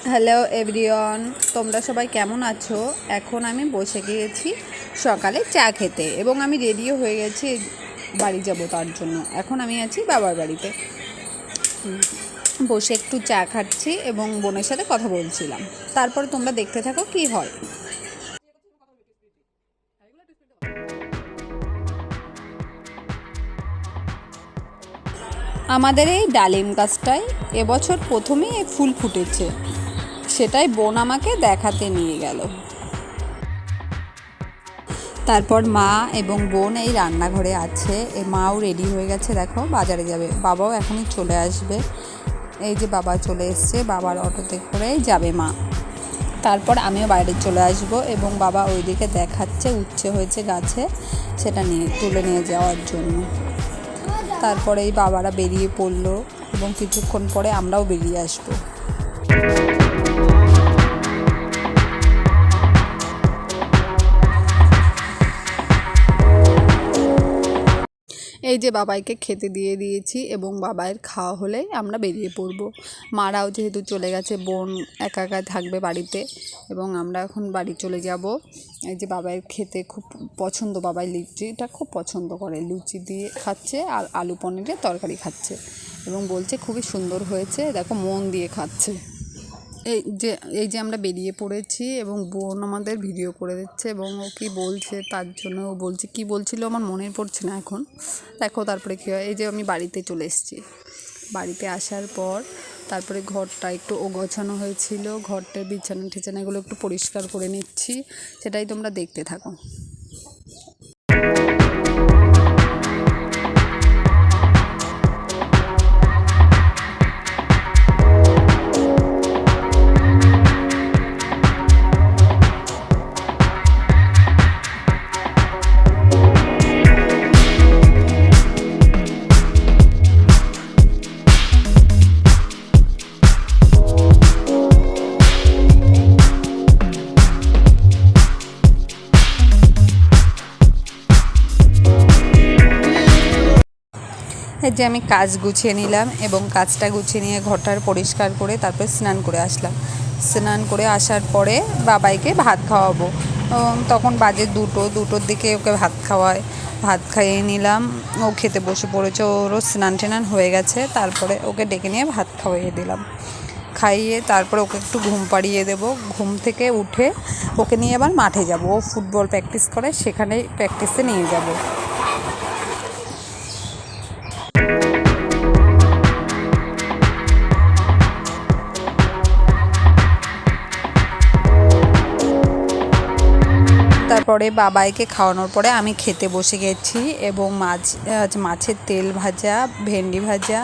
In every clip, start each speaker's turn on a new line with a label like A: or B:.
A: Hello everyone, তোমরা সবাই কেমন আছো? এখন আমি বসে গিয়েছি সকালে চা খেতে এবং আমি রেডিও হয়ে গেছি বাড়ি যাব তার জন্য। এখন আমি আছি বাবার বাড়িতে, বসে একটু চা খাচ্ছি এবং বোনের সাথে কথা বলছিলাম। তারপর তোমরা দেখতে থাকো কি হয়। আমাদের এই ডালিম গাছটায় এবছর প্রথমেই ফুল ফুটেছে, সেটাই বোন আমাকে দেখাতে নিয়ে গেল। তারপর মা এবং বোন এই রান্নাঘরে আছে, মাও রেডি হয়ে গেছে, দেখো বাজারে যাবে, বাবাও এখনই চলে আসবে। এই যে বাবা চলে এসছে, বাবার অটোতে করেই যাবে মা। তারপর আমিও বাইরে চলে আসব এবং বাবা ওইদিকে দেখাচ্ছে উচ্ছে হয়েছে গাছে, সেটা নিয়ে তুলে নিয়ে যাওয়ার জন্য। তারপরে এই বাবারা বেরিয়ে পড়লো এবং কিছুক্ষণ পরে আমরাও বেরিয়ে আসবো। এই যে বাবাইকে খেতে দিয়ে দিয়েছি এবং বাবাইয়ের খাওয়া হলেই আমরা বেরিয়ে পড়ব। মারাও যেহেতু চলে গেছে, বোন একা একা থাকবে বাড়িতে এবং আমরা এখন বাড়ি চলে যাব। এই যে বাবাইয়ের খেতে খুব পছন্দ, বাবাই লুচিটা খুব পছন্দ করে, লুচি দিয়ে খাচ্ছে আর আলু পনিরের তরকারি খাচ্ছে এবং বলছে খুবই সুন্দর হয়েছে, দেখো মন দিয়ে খাচ্ছে। এই যে আমরা বেরিয়ে পড়েছি এবং বোন আমাদের ভিডিও করে দিচ্ছে এবং ও কী বলছে তার জন্য ও বলছে, কী বলছিল আমার মনে পড়ছে না এখন, দেখো তারপরে কী হয়। এই যে আমি বাড়িতে চলে এসেছি, বাড়িতে আসার পর তারপরে ঘরটা একটু গোছানো হয়েছিল, ঘরটার বিছানা টিছানাগুলো একটু পরিষ্কার করে নিচ্ছি, সেটাই তোমরা দেখতে থাকো। এই যে আমি কাজ গুছিয়ে নিলাম এবং কাজটা গুছিয়ে নিয়ে ঘরটার পরিষ্কার করে তারপর স্নান করে আসলাম। স্নান করে আসার পরে বাবাইকে ভাত খাওয়াবো, তখন বাজে দুটোর দিকে ওকে ভাত খাইয়ে নিলাম। ও খেতে বসে পড়েছে, ওরও স্নান টেনান হয়ে গেছে। তারপরে ওকে ডেকে নিয়ে ভাত খাওয়াইয়ে দিলাম, খাইয়ে তারপরে ওকে একটু ঘুম পাড়িয়ে দেবো। ঘুম থেকে উঠে ওকে নিয়ে আবার মাঠে যাব, ও ফুটবল প্র্যাকটিস করে, সেখানে প্র্যাকটিসে নিয়ে যাব। তারপরে বাবাইকে খাওয়ানোর পরে আমি খেতে বসে গেছি এবং মাছের তেল ভাজা, ভেন্ডি ভাজা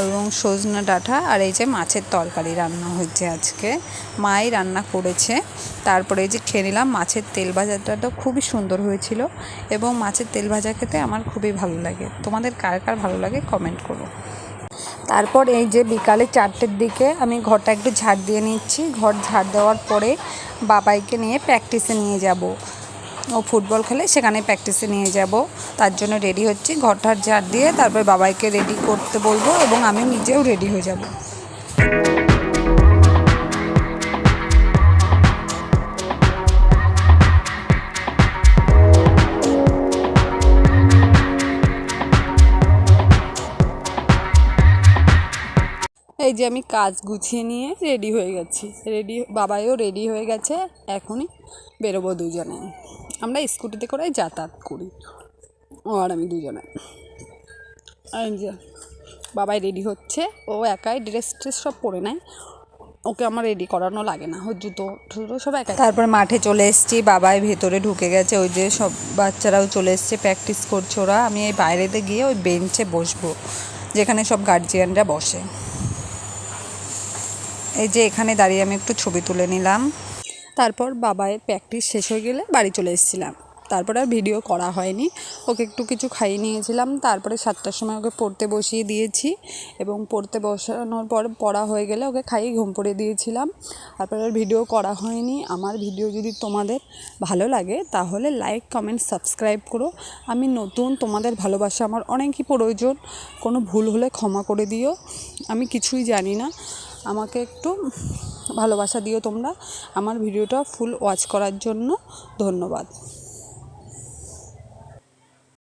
A: এবং সজনা ডাঁটা আর এই যে মাছের তরকারি রান্না হয়েছে আজকে, মাই রান্না করেছে। তারপরে এই যে খেয়ে নিলাম। মাছের তেল ভাজাটা তো খুবই সুন্দর হয়েছিল এবং মাছের তেল ভাজা খেতে আমার খুবই ভালো লাগে। তোমাদের কার কার ভালো লাগে কমেন্ট করো। তারপর এই যে বিকালে 4টের দিকে আমি ঘরটা একটু ঝাড় দিয়ে নিচ্ছি। ঘর ঝাড় দেওয়ার পরে বাবাইকে নিয়ে প্র্যাকটিসে নিয়ে যাব, ও ফুটবল খেলে সেখানে প্র্যাকটিসে নিয়ে যাব, তার জন্য রেডি হচ্ছি। ঘরটা ঝাড় দিয়ে তারপর বাবাইকে রেডি করতে বলবো এবং আমি নিজেও রেডি হয়ে যাব। এই যে আমি কাজ গুছিয়ে নিয়ে রেডি হয়ে গেছি, বাবাইও রেডি হয়ে গেছে, এখনই বেরোবো দুজনে। আমরা স্কুটিতে করে যাতায়াত করি, ও আর আমি দুজনে। এই যে বাবাই রেডি হচ্ছে, ও একাই ড্রেস সব পরে নেয়, ওকে আমার রেডি করানো লাগে না, ওর জুতো সব একাই। তারপর মাঠে চলে এসেছি, বাবাই ভেতরে ঢুকে গেছে, ওই যে সব বাচ্চারাও চলে এসছে, প্র্যাকটিস করছে ওরা। আমি এই বাইরেতে গিয়ে ওই বেঞ্চে বসবো যেখানে সব গার্জিয়ানরা বসে। এই যে এখানে দাঁড়িয়ে আমি একটু ছবি তুলে নিলাম। তারপর বাবাইয়ের প্র্যাকটিস শেষ হয়ে গেলে বাড়ি চলে এসেছিলাম। তারপরে আর ভিডিও করা হয়নি। ওকে একটু কিছু খাইয়ে নিয়েছিলাম, তারপরে 7টার সময় ওকে পড়তে বসিয়ে দিয়েছি এবং পড়তে বসানোর পর পড়া হয়ে গেলে ওকে খাইয়ে ঘুম পড়িয়ে দিয়েছিলাম। তারপরে আর ভিডিও করা হয়নি। আমার ভিডিও যদি তোমাদের ভালো লাগে তাহলে লাইক, কমেন্ট, সাবস্ক্রাইব করো। আমি নতুন, তোমাদের ভালোবাসা আমার অনেকই প্রয়োজন। কোনো ভুল হলে ক্ষমা করে দিও, আমি কিছুই জানি না, আমাকে একটু ভালোবাসা দিও তোমরা। আমার ভিডিওটা ফুল ওয়াচ করার জন্য ধন্যবাদ।